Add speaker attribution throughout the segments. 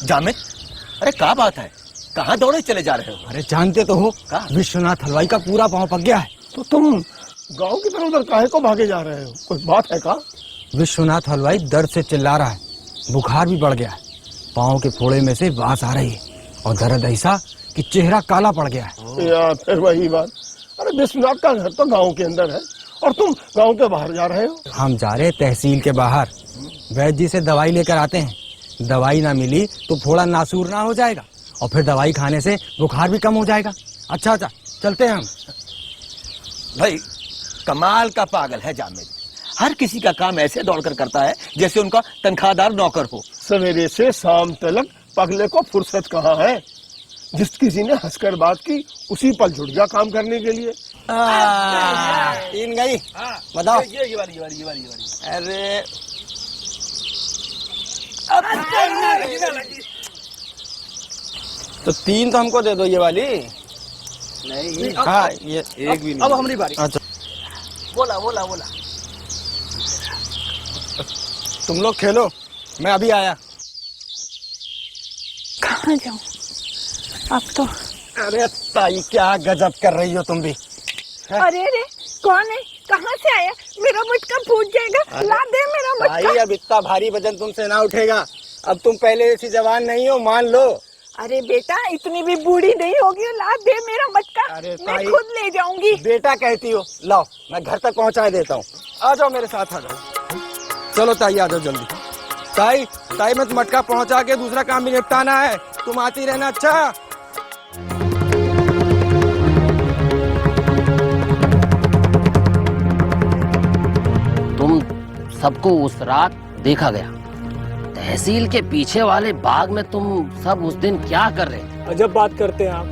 Speaker 1: जामिद, अरे क्या बात है, कहाँ दौड़े चले जा रहे हो?
Speaker 2: अरे जानते तो हो, विश्वनाथ हलवाई का पूरा पाँव पक गया है।
Speaker 3: तो तुम गांव की तरफ उधर काहे को भागे जा रहे हो? कोई बात है का?
Speaker 2: विश्वनाथ हलवाई दर्द से चिल्ला रहा है, बुखार भी बढ़ गया है, पाँव के फोड़े में से बांस आ रही है और दर्द ऐसा कि चेहरा काला पड़ गया है।
Speaker 3: यार फिर वही बात। अरे विश्वनाथ का घर तो गांव के अंदर है और तुम गांव के बाहर जा रहे हो।
Speaker 2: हम जा रहे तहसील के बाहर, वैद्य जी से दवाई लेकर आते हैं। दवाई ना मिली तो फोड़ा नासूर ना हो जाएगा और फिर दवाई खाने से बुखार भी कम हो जाएगा। अच्छा चलते हैं हम।
Speaker 1: भाई कमाल का पागल है जामिद, हर किसी का काम ऐसे दौड़कर करता है जैसे उनका तनख्वाहदार नौकर हो।
Speaker 3: सवेरे से शाम तक पगले को फुर्सत कहाँ है? जिस किसी ने हंसकर बात की उसी पल जुट गया काम करने के लिए।
Speaker 2: तीन गई, बताओ।
Speaker 1: ये वाली।
Speaker 2: अरे तो तीन तो हमको दे दो, ये वाली
Speaker 1: नहीं।
Speaker 2: हाँ ये एक भी नहीं।
Speaker 1: अब हमारी बारी।
Speaker 2: अच्छा
Speaker 1: बोला।
Speaker 2: तुम लोग खेलो, मैं अभी आया।
Speaker 4: कहाँ जाऊँ अब तो?
Speaker 2: अरे ताई क्या गजब कर रही हो तुम भी।
Speaker 4: अरे कौन है? कहाँ से आया? मेरा मटका फूट जाएगा, ला दे मेरा मटका।
Speaker 2: ताई अब इतना भारी वजन तुमसे ना उठेगा, अब तुम पहले ऐसी जवान नहीं हो, मान लो।
Speaker 4: अरे बेटा इतनी भी बूढ़ी नहीं होगी, ला दे मेरा मटका।
Speaker 2: अरे
Speaker 4: मैं
Speaker 2: ताई,
Speaker 4: खुद ले जाऊंगी।
Speaker 2: बेटा कहती हो, लाओ मैं घर तक पहुंचा देता हूँ। आ जाओ मेरे साथ, आ जाओ। चलो ताई आ जाओ जल्दी। ताई मैं मटका पहुंचा के दूसरा काम भी निपटाना है, तुम आती रहना। अच्छा
Speaker 5: तुम सबको उस रात देखा गया तहसील के पीछे वाले बाग में। तुम सब उस दिन क्या कर रहे थे?
Speaker 6: अजब बात करते हैं आप।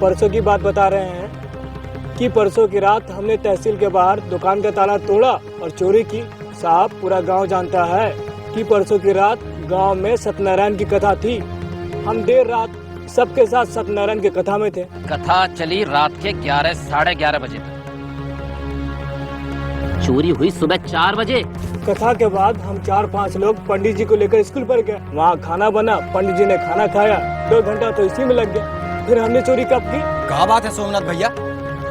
Speaker 6: परसों की बात बता रहे हैं कि परसों की रात हमने तहसील के बाहर दुकान का ताला तोड़ा और चोरी की। साहब पूरा गांव जानता है कि परसों की रात गांव में सत्यनारायण की कथा थी। हम देर रात सबके साथ सत्यनारायण की कथा में थे।
Speaker 5: कथा चली रात के 11 साढ़े 11 बजे तक, चोरी हुई सुबह 4 बजे।
Speaker 6: कथा के बाद हम 4-5 लोग पंडित जी को लेकर स्कूल पर गए। वहाँ खाना बना, पंडित जी ने खाना खाया, 2 घंटा तो इसी में लग गया। फिर हमने चोरी कब की?
Speaker 2: क्या बात है सोमनाथ भैया,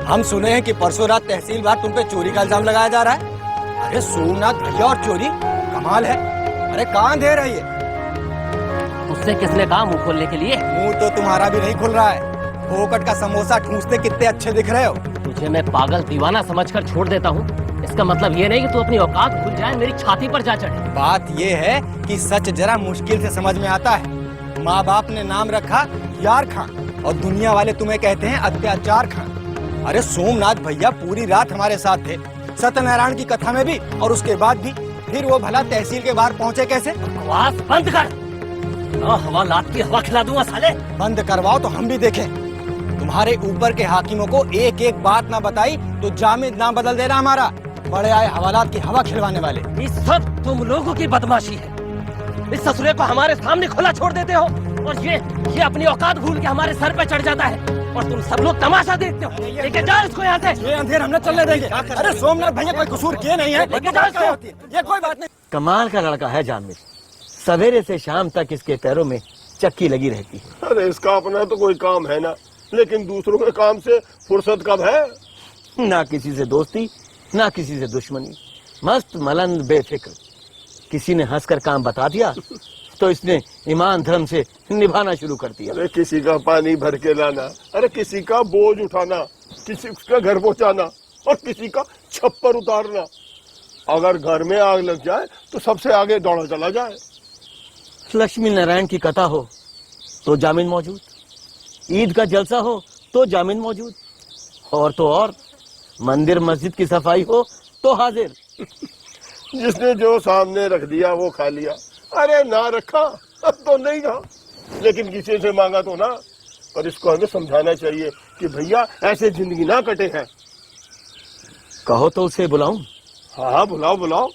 Speaker 2: हम सुने हैं कि परसों रात तहसील बाहर तुम पे चोरी का इल्जाम लगाया जा रहा है। अरे सोमनाथ भैया और चोरी, कमाल है। अरे कहाँ अंधेर है ये?
Speaker 5: उससे किसने कहा मुंह खोलने के लिए?
Speaker 2: मुंह तो तुम्हारा भी नहीं खुल रहा है। फोकट का समोसा ठूसते कितने अच्छे दिख रहे हो।
Speaker 5: तुझे मैं पागल दीवाना समझकर छोड़ देता हूँ, इसका मतलब ये नहीं कि तू अपनी औकात भूल जाए, मेरी छाती पर जा चढ़े।
Speaker 2: बात ये है कि सच जरा मुश्किल से समझ में आता है। माँ बाप ने नाम रखा यार खान और दुनिया वाले तुम्हें कहते हैं अत्याचार खान। अरे सोमनाथ भैया पूरी रात हमारे साथ थे, सत्यनारायण की कथा में भी और उसके बाद भी। फिर वो भला तहसील के बाहर पहुँचे कैसे?
Speaker 5: बकवास बंद कर, ना हवालात की हवा खिला दूंगा साले।
Speaker 2: बंद करवाओ तो हम भी देखें। तुम्हारे ऊपर के हाकिमों को एक एक बात ना बताई तो जामिद नाम बदल देना हमारा। बड़े आए हवालात की हवा खिलवाने वाले।
Speaker 5: ये सब तुम लोगों की बदमाशी है। इस ससुरे को हमारे सामने खुला छोड़ देते हो और ये अपनी औकात भूल के हमारे सर पे चढ़ जाता है और तुम सब लोग तमाशा देखते हो। लेके जाओ इसको यहाँ से।
Speaker 2: ये अंधेर हम न चलने देंगे। अरे सोमनाथ भैया कोई कसूर किए नहीं है,
Speaker 5: लेके जाओ इसको।
Speaker 2: ये कोई बात नहीं।
Speaker 1: कमाल का लड़का है जामिद, सवेरे से शाम तक इसके पैरों में चक्की लगी रहती है।
Speaker 3: अरे इसका अपना तो कोई काम है ना, लेकिन दूसरों के काम से फुर्सत कब है?
Speaker 1: ना किसी से दोस्ती ना किसी से दुश्मनी, मस्त मलंद बेफिक्र। किसी ने हंसकर काम बता दिया तो इसने ईमान धर्म से निभाना शुरू कर दिया।
Speaker 3: अरे किसी का पानी भर के लाना, अरे किसी का बोझ उठाना, किसी का घर पहुंचाना और किसी का छप्पर उतारना। अगर घर में आग लग जाए तो सबसे आगे दौड़ा चला जाए।
Speaker 1: लक्ष्मी नारायण की कथा हो तो जामिन मौजूद, ईद का जलसा हो तो जामिन मौजूद, और तो और मंदिर मस्जिद की सफाई हो तो हाजिर।
Speaker 3: जिसने जो सामने रख दिया वो खा लिया, अरे ना रखा तो नहीं रहा, लेकिन किसी से मांगा तो ना। पर इसको हमें समझाना चाहिए कि भैया ऐसे जिंदगी ना कटे हैं।
Speaker 1: कहो तो उसे बुलाऊं?
Speaker 3: हाँ बुलाओ बुलाओ,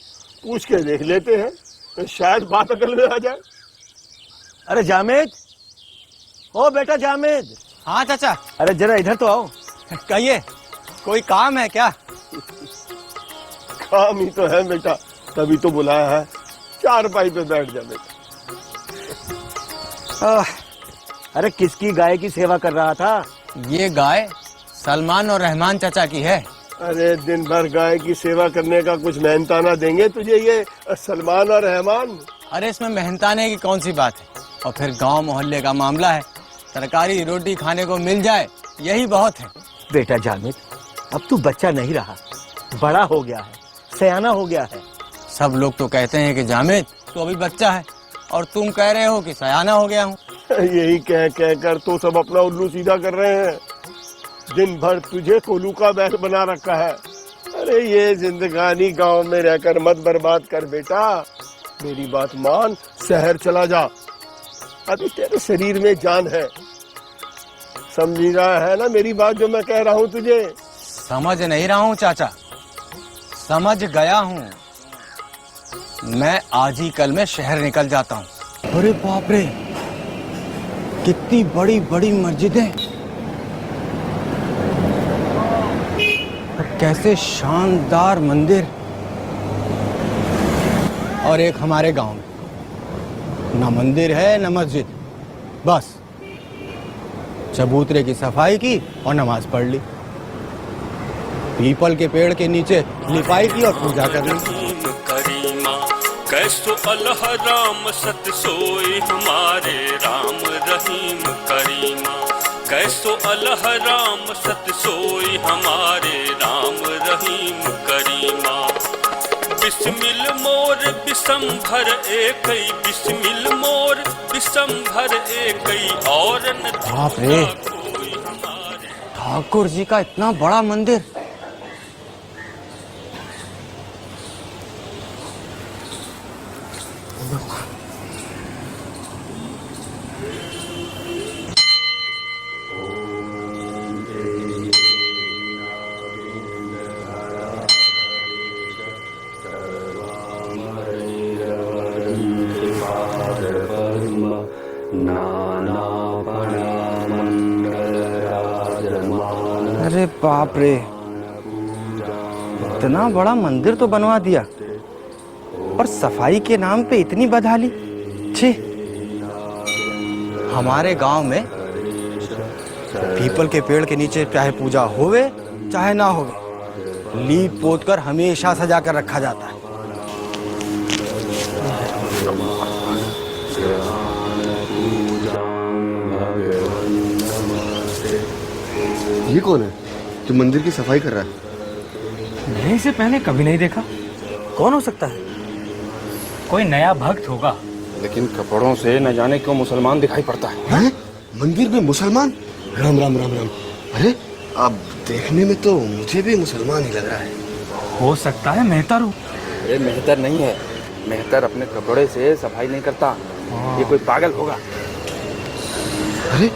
Speaker 3: पूछ के देख लेते हैं, तो शायद बात अकल में आ जाए।
Speaker 1: अरे जामिद, ओ बेटा जामिद।
Speaker 2: हाँ चाचा।
Speaker 1: अरे जरा इधर तो आओ।
Speaker 2: कहिए, कोई काम है क्या?
Speaker 3: काम ही तो है बेटा, तभी तो बुलाया है। चारपाई पे बैठ जा बेटा।
Speaker 1: अरे किसकी गाय की सेवा कर रहा था?
Speaker 2: ये गाय सलमान और रहमान चाचा की है।
Speaker 3: अरे दिन भर गाय की सेवा करने का कुछ मेहनताना देंगे तुझे ये सलमान और रहमान?
Speaker 2: अरे इसमें मेहनताने की कौन सी बात है, और फिर गांव मोहल्ले का मामला है, तरकारी रोटी खाने को मिल जाए यही बहुत है।
Speaker 1: बेटा जामिद, अब तू बच्चा नहीं रहा, बड़ा हो गया है, सयाना हो गया है।
Speaker 2: सब लोग तो कहते हैं कि जामिद तो अभी बच्चा है, और तुम कह रहे हो कि सयाना हो गया हूँ।
Speaker 3: यही कह कह कर तो सब अपना उल्लू सीधा कर रहे हैं। दिन भर तुझे कोलू का बैल बना रखा है। अरे ये जिंदगानी गांव में रहकर मत बर्बाद कर बेटा, मेरी बात मान, शहर चला जा। अभी तेरे शरीर में जान है, समझी रहा है ना मेरी बात जो मैं कह रहा हूँ तुझे?
Speaker 2: समझ नहीं रहा हूँ चाचा, समझ गया हूँ। मैं आज ही कल में शहर निकल जाता हूँ। अरे बाप रे, कितनी बड़ी बड़ी मस्जिदें, कैसे शानदार मंदिर। और एक हमारे गांव में न मंदिर है न मस्जिद, बस चबूतरे की सफाई की और नमाज पढ़ ली, पीपल के पेड़ के नीचे लिपाई की और पूजा कर ली।
Speaker 7: कैसो अल्लाह राम सत सोई हमारे राम रहीम करीमा, कैसो अल्लाह राम सत सोई हमारे राम रहीम करीमा। बिस्मिल मोर बिसम भर एकई, बिस्मिल मोर बिसम भर एकई, और न
Speaker 2: बाप रे, ठाकुर जी का इतना बड़ा मंदिर। अरे बाप रे, इतना बड़ा मंदिर तो बनवा दिया, और सफाई के नाम पे इतनी बदहाली। छी, हमारे गांव में पीपल के पेड़ के नीचे चाहे पूजा होवे चाहे ना होवे, लीप पोत कर हमेशा सजा कर रखा जाता है।
Speaker 8: ये कौन है जो मंदिर की सफाई कर रहा है?
Speaker 6: मैंने इसे पहले कभी नहीं देखा। कौन हो सकता है? कोई नया भक्त होगा।
Speaker 8: लेकिन कपड़ों से न जाने क्यों मुसलमान दिखाई पड़ता है। मंदिर में मुसलमान? राम राम राम राम। अरे अब देखने में तो मुझे भी मुसलमान ही लग रहा है।
Speaker 6: हो सकता है मेहतर हो।
Speaker 9: अरे मेहतर नहीं है, मेहतर अपने कपड़े से सफाई नहीं करता, ये कोई पागल होगा।
Speaker 8: अरे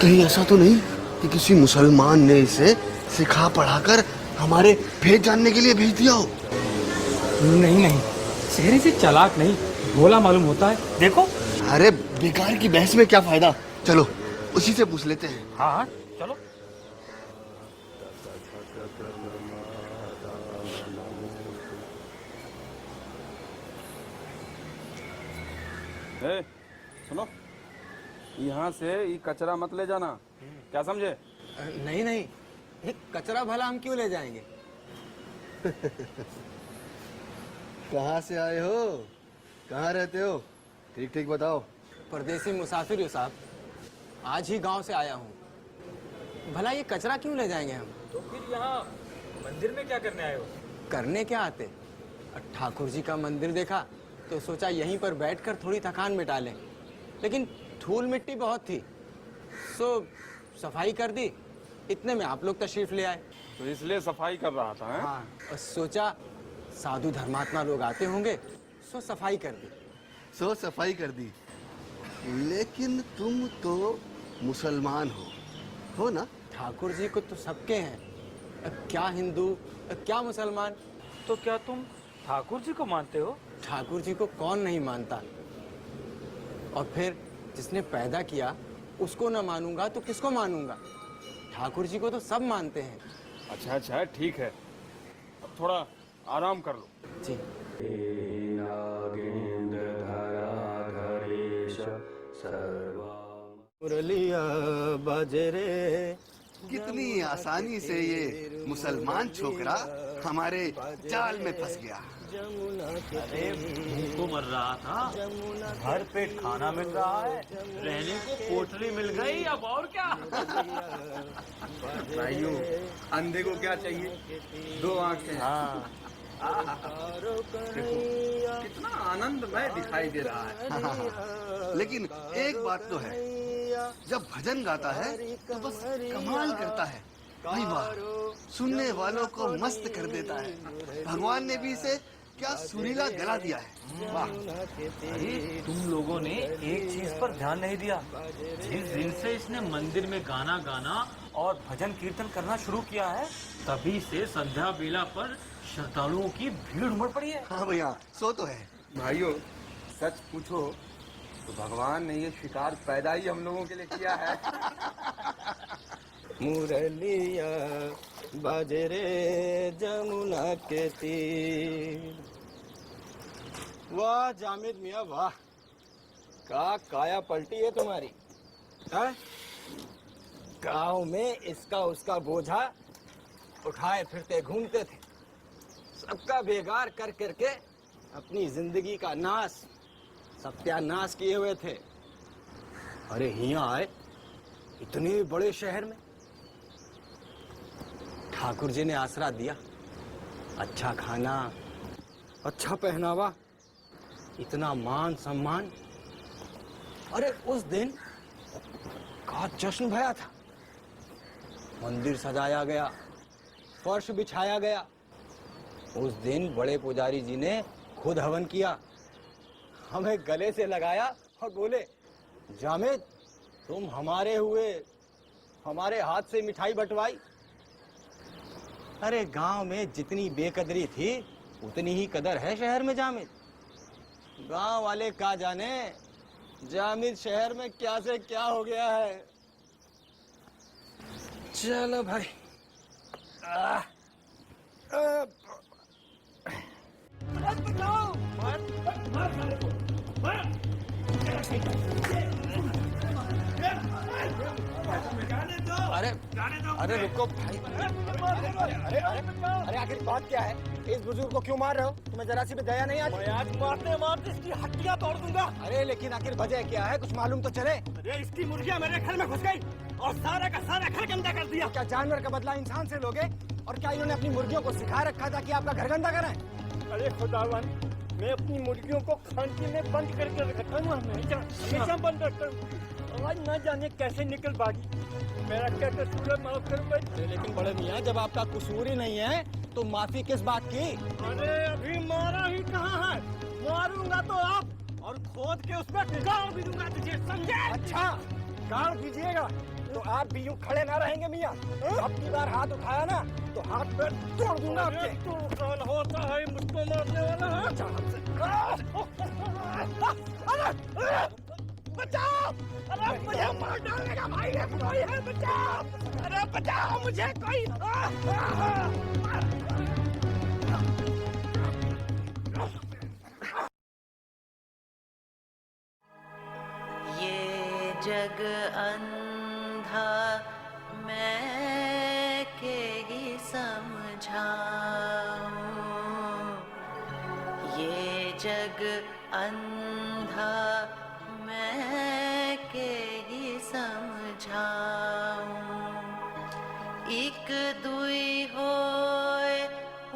Speaker 8: कहीं ऐसा तो नहीं कि किसी मुसलमान ने इसे सिखा पढ़ाकर हमारे भेद जानने के लिए भेज दिया हो?
Speaker 6: नहीं नहीं, चेहरे से चालाक नहीं, भोला मालूम होता है। देखो।
Speaker 8: अरे बेकार की बहस में क्या फायदा, चलो उसी से पूछ लेते हैं।
Speaker 6: हाँ चलो।
Speaker 9: सुनो, यहाँ से ये कचरा मत ले जाना, क्या समझे?
Speaker 2: नहीं नहीं, ये कचरा भला हम क्यों ले जाएंगे?
Speaker 8: कहाँ से आए हो, कहाँ रहते हो, ठीक ठीक बताओ।
Speaker 2: परदेसी मुसाफिर हो साहब, आज ही गांव से आया हूँ। भला ये कचरा क्यों ले जाएंगे हम?
Speaker 6: तो फिर यहाँ मंदिर में क्या करने आए हो?
Speaker 2: करने क्या आते, ठाकुर जी का मंदिर देखा तो सोचा यहीं पर बैठकर थोड़ी थकान मिटा लें, लेकिन धूल मिट्टी बहुत थी, सो सफाई कर दी। इतने में आप लोग तशरीफ ले आए,
Speaker 9: तो इसलिए सफाई कर रहा था।
Speaker 2: हाँ, और सोचा साधु धर्मात्मा लोग आते होंगे, सो सफाई कर दी।
Speaker 8: सो सफाई कर दी, लेकिन तुम तो मुसलमान हो ना?
Speaker 2: ठाकुर जी को तो सबके हैं, क्या हिंदू क्या मुसलमान।
Speaker 6: तो क्या तुम ठाकुर जी को मानते हो?
Speaker 2: ठाकुर जी को कौन नहीं मानता, और फिर जिसने पैदा किया उसको न मानूंगा तो किसको मानूंगा? ठाकुर जी को तो सब मानते हैं।
Speaker 9: अच्छा अच्छा ठीक है, अब थोड़ा आराम कर लो।
Speaker 2: जी।
Speaker 7: नागेंद्र धराधरेश सर्वा
Speaker 2: मुरलिया बाजे रे।
Speaker 8: कितनी आसानी से ये मुसलमान छोकरा हमारे जाल में फंस गया।
Speaker 10: अरे भूख को मर रहा था, भर पेट खाना मिल रहा है, रहने को कोठरी मिल गई, अब और क्या।
Speaker 9: भाइयों, अंधे को क्या चाहिए? दो आंखें।
Speaker 10: हाँ,
Speaker 9: देखो, कितना आनंदमय दिखाई दे रहा है।
Speaker 8: लेकिन एक बात तो है, जब भजन गाता है तो बस कमाल करता है। भाई वाह, सुनने वालों को मस्त कर देता है। भगवान ने भी इसे क्या सुरीला गला दिया है। वाह।
Speaker 10: अरे तुम लोगों ने एक चीज पर ध्यान नहीं दिया। जिस दिन से इसने मंदिर में गाना गाना और भजन कीर्तन करना शुरू किया है, तभी से संध्या बेला पर श्रद्धालुओं की भीड़ उमड़ पड़ी है।
Speaker 8: हाँ भैया, सो तो है।
Speaker 9: भाइयों, सच पूछो तो भगवान ने ये शिकार पैदा ही हम लोगों के लिए किया है।
Speaker 2: मुरलिया बाजे रे जमुना के तीर। वाह जामिद मियाँ वाह, का काया पलटी है तुम्हारी। गांव में इसका उसका बोझा उठाए फिरते घूमते थे, सबका बेगार कर करके अपनी जिंदगी का नाश सत्यानाश किए हुए थे। अरे यहाँ आए इतने बड़े शहर में, ठाकुर जी ने आसरा दिया, अच्छा खाना, अच्छा पहनावा, इतना मान सम्मान। अरे उस दिन का जश्न भया था, मंदिर सजाया गया, फर्श बिछाया गया। उस दिन बड़े पुजारी जी ने खुद हवन किया, हमें गले से लगाया और बोले, जामिद तुम हमारे हुए, हमारे हाथ से मिठाई बंटवाई। अरे गांव में जितनी बेकदरी थी उतनी ही कदर है शहर में जामिद। गांव वाले क्या जाने जामिद शहर में क्या से क्या हो गया है। चलो भाई। अरे अरे रुको भाई। अरे अरे आखिर बात क्या है? इस बुजुर्ग को क्यों मार रहे हो? तुम्हें जरा सी भी दया नहीं आती? मैं आज मारते मारते इसकी हड्डियां तोड़ दूंगा। अरे लेकिन आखिर वजह क्या है, कुछ मालूम तो चले। अरे इसकी मुर्गियां मेरे घर में घुस गई और सारा का सारा घर गंदा कर दिया। क्या जानवर का बदला इंसान से लोगे? और क्या इन्होंने अपनी मुर्गियों को सिखा रखा था कि आपका घर गंदा करें? अरे खुदावन, मैं अपनी मुर्गियों को खांची में बंद करके रखता हूँ, हमेशा बंद रखता हूँ। आज न जाने कैसे निकल भागी। मेरा क्या कसूर है, माफ करो भाई। लेकिन बड़े मियाँ, जब आपका कसूर ही नहीं है तो माफी किस बात की? अरे अभी मारा ही कहाँ है, मारूंगा तो आप और खोद के उसमें गाड़ भी दूंगा तुझे, समझे? अच्छा गाड़ दीजिएगा तो आप भी यूँ खड़े ना रहेंगे मियाँ। अब की बार हाथ उठाया ना तो हाथ पैर तोड़ दूंगा आपके। तू कौन होता है मुझको मारने वाला है? बचाओ! अरे मुझे मार डालेगा भाई, कोई है, बचाओ! अरे बचाओ मुझे कोई!
Speaker 11: ये जग अंधा मैं के ही समझाऊं, ये जग अंधा मैं के ही समझाऊं। एक दुई होए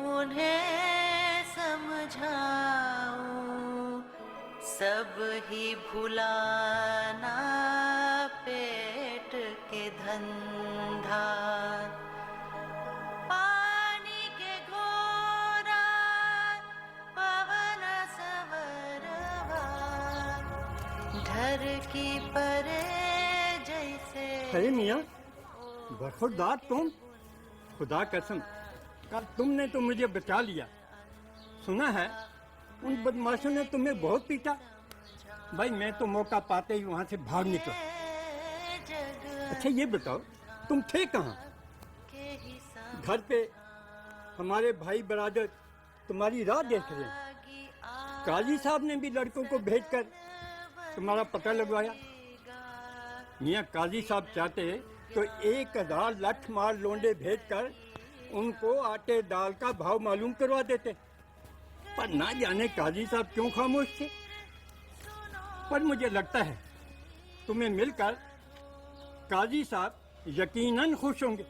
Speaker 11: उन्हें समझाऊं, सब ही भुलाना पेट के धंधा। पानी के घोरा पवन सवरवा, ढर की परे जैसे।
Speaker 6: सही मियाँ, बरखुरदार तुम, खुदा कसम कल तुमने तो मुझे बचा लिया। सुना है उन बदमाशों ने तुम्हें बहुत पीटा। भाई मैं तो मौका पाते ही वहाँ से भाग निकला। अच्छा ये बताओ तुम थे कहाँ? घर पे हमारे भाई बरादर तुम्हारी राह देख रहे हैं। काजी साहब ने भी लड़कों को भेजकर तुम्हारा पता लगवाया।
Speaker 12: मियाँ काजी साहब चाहते तो 1000 लठ मार लोंडे भेजकर उनको आटे दाल का भाव मालूम करवा देते, पर ना जाने काजी साहब क्यों खामोश थे। पर मुझे लगता है तुम्हें मिलकर काजी साहब यकीनन खुश होंगे।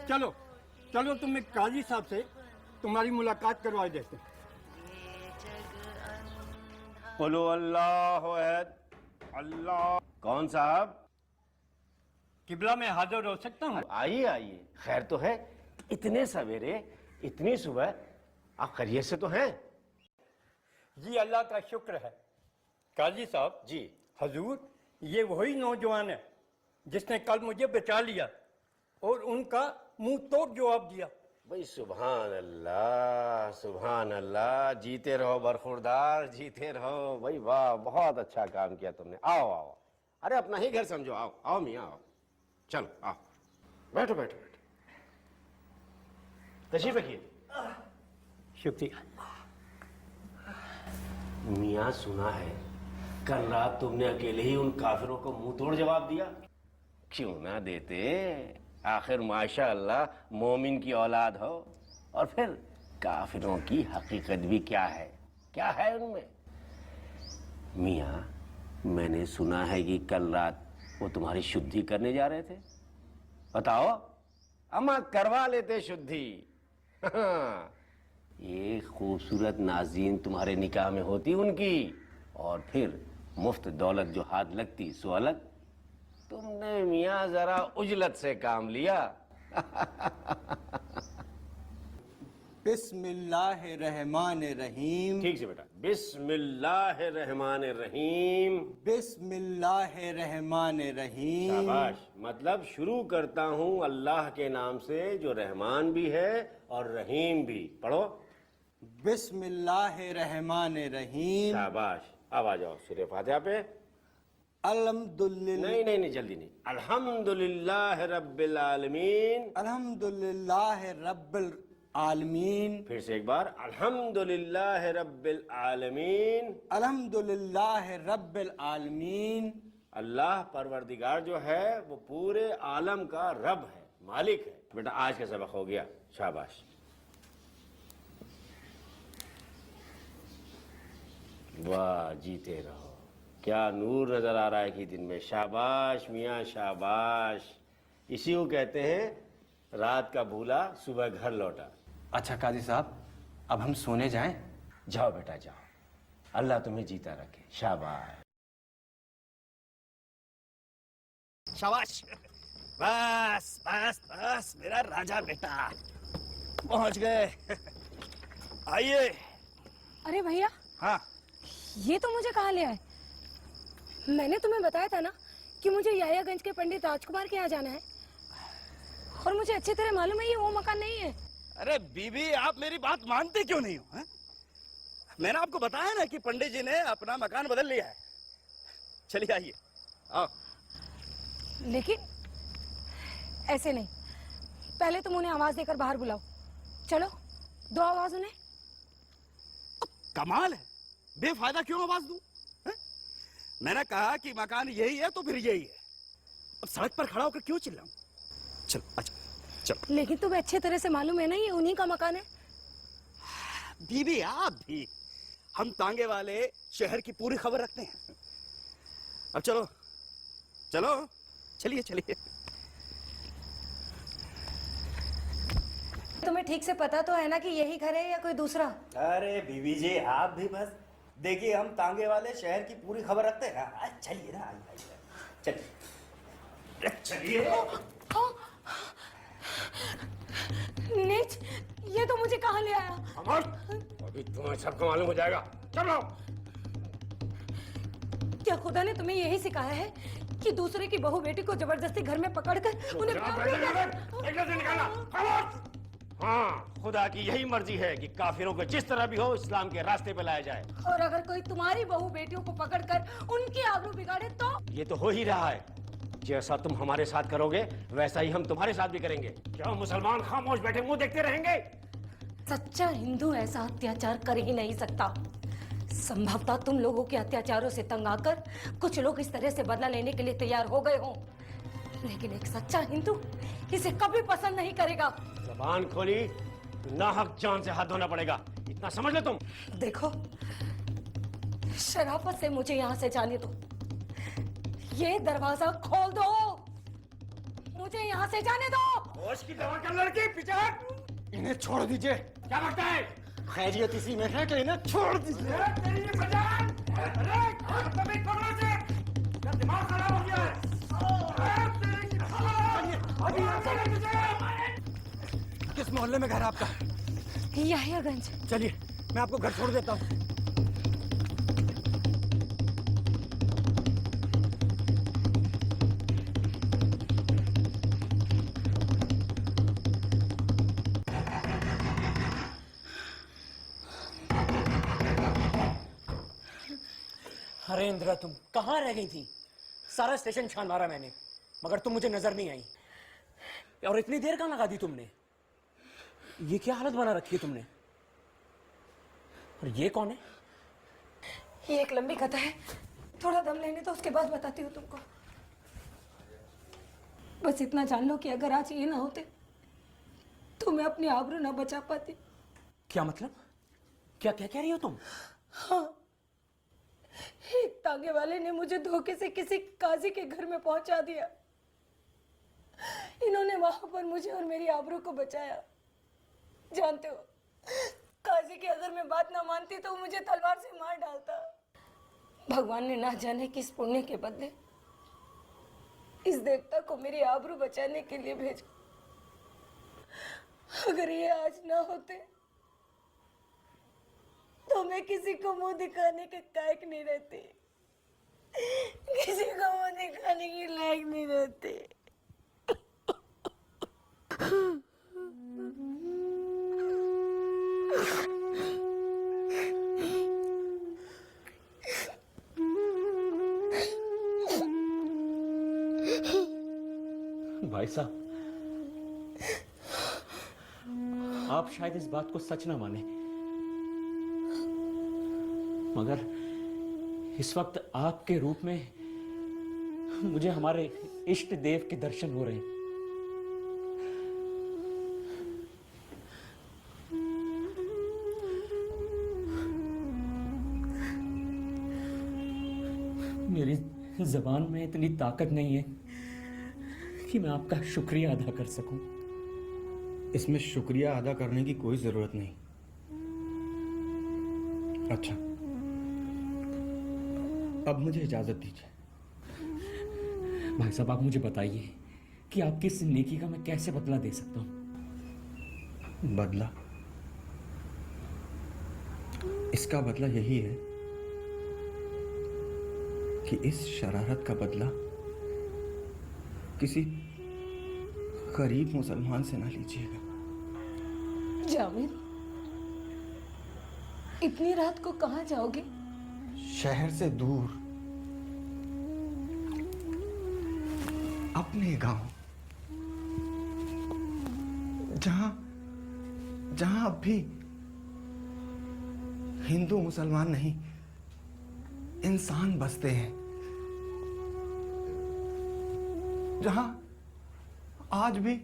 Speaker 12: चलो चलो तुम्हें काजी साहब से तुम्हारी मुलाकात करवा देते।
Speaker 3: बोलो अल्लाह अहद, अल्लाह। कौन साहब?
Speaker 12: किबला में हाजिर हो सकता हूँ?
Speaker 3: आइए आइए, खैर तो है? इतने सवेरे, इतनी सुबह, आप खैरियत से तो हैं?
Speaker 12: जी अल्लाह का शुक्र है। काजी साहब
Speaker 3: जी।
Speaker 12: हजूर, ये वही नौजवान है जिसने कल मुझे बचा लिया और उनका मुंह तोड़ जवाब दिया।
Speaker 3: भाई सुभान अल्लाह, सुभान अल्लाह। जीते रहो बरखुरदार, जीते रहो। भाई वाह, बहुत अच्छा काम किया तुमने। आओ आओ, अरे अपना ही घर समझो। आओ आओ मियाँ, आओ, चलो आओ, बैठो बैठो बैठो, तशरीफ रखिए।
Speaker 12: शुक्रिया।
Speaker 3: मियाँ सुना है कल रात तुमने अकेले ही उन काफिरों को मुंह तोड़ जवाब दिया। क्यों ना देते, आखिर माशाअल्लाह मोमिन की औलाद हो। और फिर काफिरों की हकीकत भी क्या है उनमें। मियाँ, मैंने सुना है कि कल रात वो तुम्हारी शुद्धि करने जा रहे थे। बताओ, अम्मा करवा लेते शुद्धि। एक खूबसूरत नाज़ीन तुम्हारे निकाह में होती उनकी, और फिर मुफ्त दौलत जो हाथ लगती सो अलग। तुमने मियाँ जरा उजलत से काम लिया।
Speaker 2: बिस्मिल्लाहिर्रहमानिर्रहीम।
Speaker 3: ठीक से बेटा, बिस्मिल्लाहिर्रहमानिर्रहीम।
Speaker 2: बिस्मिल्लाहिर्रहमानिर्रहीम।
Speaker 3: शाबाश। मतलब शुरू करता हूँ अल्लाह के नाम से जो रहमान भी है और रहीम भी। पढ़ो।
Speaker 2: बिस्मिल्लाहिर्रहमानिर्रहीम।
Speaker 3: शाबाश। अब आ जाओ सूरह फातिहा पे।
Speaker 2: अल्हम्दुलिल्लाह।
Speaker 3: नहीं जल्दी नहीं। अल्हम्दुलिल्लाह रब्बिल आलमीन।
Speaker 2: अल्हम्दुलिल्लाह रब्बिल आलमीन।
Speaker 3: फिर से एक बार, अल्हम्दुलिल्लाह रब्बिल आलमीन।
Speaker 2: अल्हम्दुलिल्लाह रब्बिल आलमीन।
Speaker 3: अल्लाह परवरदिगार जो है वो पूरे आलम का रब है, मालिक है। बेटा आज का सबक हो गया, शाबाश। वाह, जीते रहो। क्या नूर नजर आ रहा है कि दिन में। शाबाश मियाँ, शाबाश। इसी को कहते हैं रात का भूला सुबह घर लौटा।
Speaker 2: अच्छा काजी साहब, अब हम सोने जाएं?
Speaker 3: जाओ बेटा जाओ, अल्लाह तुम्हें जीता रखे। शाबाश
Speaker 1: शाबाश। बस बस बस मेरा राजा बेटा, पहुंच गए। आइए।
Speaker 13: अरे भैया।
Speaker 1: हाँ।
Speaker 13: ये तो मुझे कहाँ ले आए? मैंने तुम्हें बताया था ना कि मुझे यायागंज के पंडित राजकुमार के यहाँ जाना है, और मुझे अच्छी तरह मालूम है ये वो मकान नहीं है।
Speaker 1: अरे बीबी, आप मेरी बात मानते क्यों नहीं हो? है? मैंने आपको बताया ना कि पंडित जी ने अपना मकान बदल लिया है। चलिए आइए, आओ।
Speaker 13: लेकिन ऐसे नहीं, पहले तुम उन्हें आवाज देकर बाहर बुलाओ। चलो दो आवाज उन्हें।
Speaker 1: कमाल है, बेफायदा क्यों आवाज दूं? मैंने कहा कि मकान यही है तो फिर यही है। अब सड़क पर खड़ा होकर क्यों चिल्लाऊं? चलो अच्छा चलो।
Speaker 13: लेकिन तुम्हें अच्छे तरह से मालूम है ना ये उन्हीं का मकान है।
Speaker 1: बीबी आप भी, हम तांगे वाले शहर की पूरी खबर रखते हैं। अब चलो चलो, चलिए चलिए।
Speaker 13: तुम्हें ठीक से पता तो है ना कि यही घर है या कोई दूसरा?
Speaker 1: अरे बीबी जी आप भी बस, देखिए हम तांगे वाले शहर की पूरी खबर रखते हैं। चलिए ना, चलिए चलिए।
Speaker 13: नीच, ये तो मुझे कहाँ ले आया?
Speaker 3: अभी तुम्हें सबको मालूम हो जाएगा। चलो।
Speaker 13: क्या खुदा ने तुम्हें यही सिखाया है कि दूसरे की बहू बेटी को जबरदस्ती घर में पकड़कर उन्हें
Speaker 3: हाँ, खुदा की यही मर्जी है कि काफिरों को जिस तरह भी हो इस्लाम के रास्ते पे लाया जाए।
Speaker 13: और अगर कोई तुम्हारी बहू बेटियों को पकड़कर उनकी आबरू बिगाड़े तो?
Speaker 3: ये तो हो ही रहा है। जैसा तुम हमारे साथ करोगे वैसा ही हम तुम्हारे साथ भी करेंगे। क्या मुसलमान खामोश बैठे मुंह देखते रहेंगे?
Speaker 13: सच्चा हिंदू ऐसा अत्याचार कर ही नहीं सकता। संभवतः तुम लोगों के अत्याचारों से तंग आकर कुछ लोग इस तरह से बदला लेने के लिए तैयार हो गए हों, लेकिन एक सच्चा हिंदू इसे कभी पसंद नहीं करेगा।
Speaker 14: जबान खोली, नाहक जान से हाथ धोना पड़ेगा, इतना समझ लो तुम।
Speaker 13: देखो, शराफत से मुझे यहाँ से जाने दो। ये दरवाजा खोल दो, मुझे यहाँ से जाने दो।
Speaker 14: होश की दवा का लड़की, पीछे हट। इन्हें छोड़ दीजिए। क्या लगता है खैरियत इसी में है कि इन्हें छोड़ दीजिए? दिमाग खराब हो गया है।
Speaker 2: किस मोहल्ले में घर है आपका?
Speaker 13: याहियागंज।
Speaker 2: चलिए मैं आपको घर छोड़ देता हूँ।
Speaker 10: अरे इंदिरा, तुम कहाँ रह गई थी? सारा स्टेशन छान मारा मैंने, मगर तुम मुझे नजर नहीं आई। और इतनी देर कहाँ लगा दी तुमने? ये क्या हालत बना रखी है तुमने? और ये कौन है?
Speaker 13: ये एक लंबी कथा है, थोड़ा दम लेने तो उसके बाद बताती हूँ तुमको। बस इतना जान लो कि अगर आज ये ना होते तो मैं अपनी आबरू ना बचा पाती।
Speaker 10: क्या मतलब? क्या क्या कह रही हो तुम?
Speaker 13: हाँ, एक तांगे वाले ने मुझे धोखे से किसी काजी के घर में पहुंचा दिया। इन्होंने वहां पर मुझे और मेरी आबरू को बचाया। जानते हो, काजी की अगर मैं बात ना मानती तो वो मुझे तलवार से मार डालता। भगवान ने ना जाने किस पुण्य के बदले इस देवता को मेरी आबरू बचाने के लिए भेजा। अगर ये आज ना होते तो मैं किसी को मुंह दिखाने के लायक नहीं रहती, किसी को मुंह दिखाने के लायक नहीं रहती।
Speaker 10: भाई साहब, आप शायद इस बात को सच ना माने, मगर इस वक्त आपके रूप में मुझे हमारे इष्ट देव के दर्शन हो रहे हैं। मेरी जबान में इतनी ताकत नहीं है कि मैं आपका शुक्रिया अदा कर सकूं।
Speaker 2: इसमें शुक्रिया अदा करने की कोई जरूरत नहीं। अच्छा, अब मुझे इजाजत दीजिए।
Speaker 10: भाई साहब, आप मुझे बताइए कि आपकी इस नेकी का मैं कैसे बदला दे सकता हूं?
Speaker 2: बदला? इसका बदला यही है कि इस शरारत का बदला किसी गरीब मुसलमान से ना लीजिएगा।
Speaker 13: जामिल, इतनी रात को कहाँ जाओगे?
Speaker 2: शहर से दूर अपने गांव, जहां अब भी हिंदू मुसलमान नहीं, इंसान बसते हैं, जहां आज भी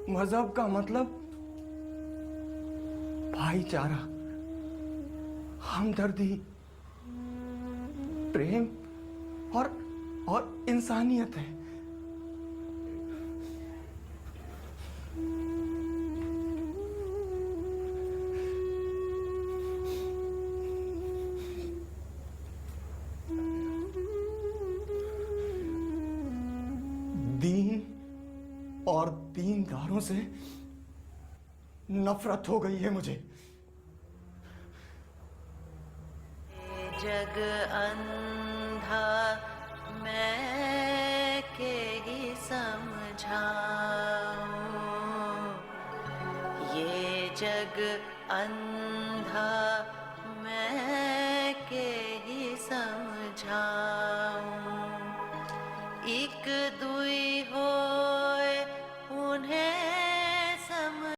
Speaker 2: मजहब का मतलब भाईचारा, हमदर्दी, प्रेम और इंसानियत है। दीन और दीनदारों से नफरत हो गई है मुझे।
Speaker 11: जग अंधा मैं के ही समझाऊं, ये जग अंधा मैं के ही समझाऊं। एक दुई